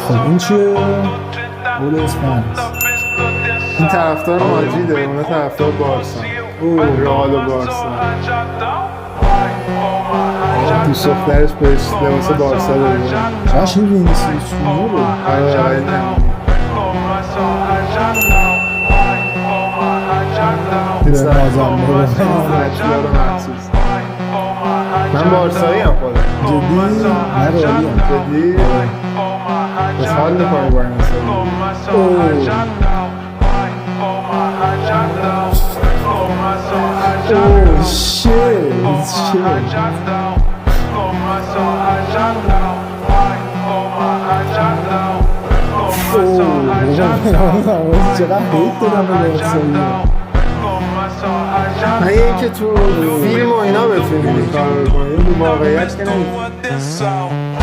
خب این چیه؟ بول اسپانس. این طرفدار مادریده، اونا طرفدار بارسا. رئال و بارسا. دوست دخترش بهش لباس بارسا داره. چاش این وینیسیوس جونیور رو. آره به مازنبه رو مخصوص. من بارسایی هم خودم. جدی؟ من رئالی هم. جدی؟ بس حال میکنی با این اوه شیت چقدر هیت دادم به بارسایی. من اینکه تو فیلم و اینا بتونی این کار رو کنی، تو واقعیت که نمیتونی.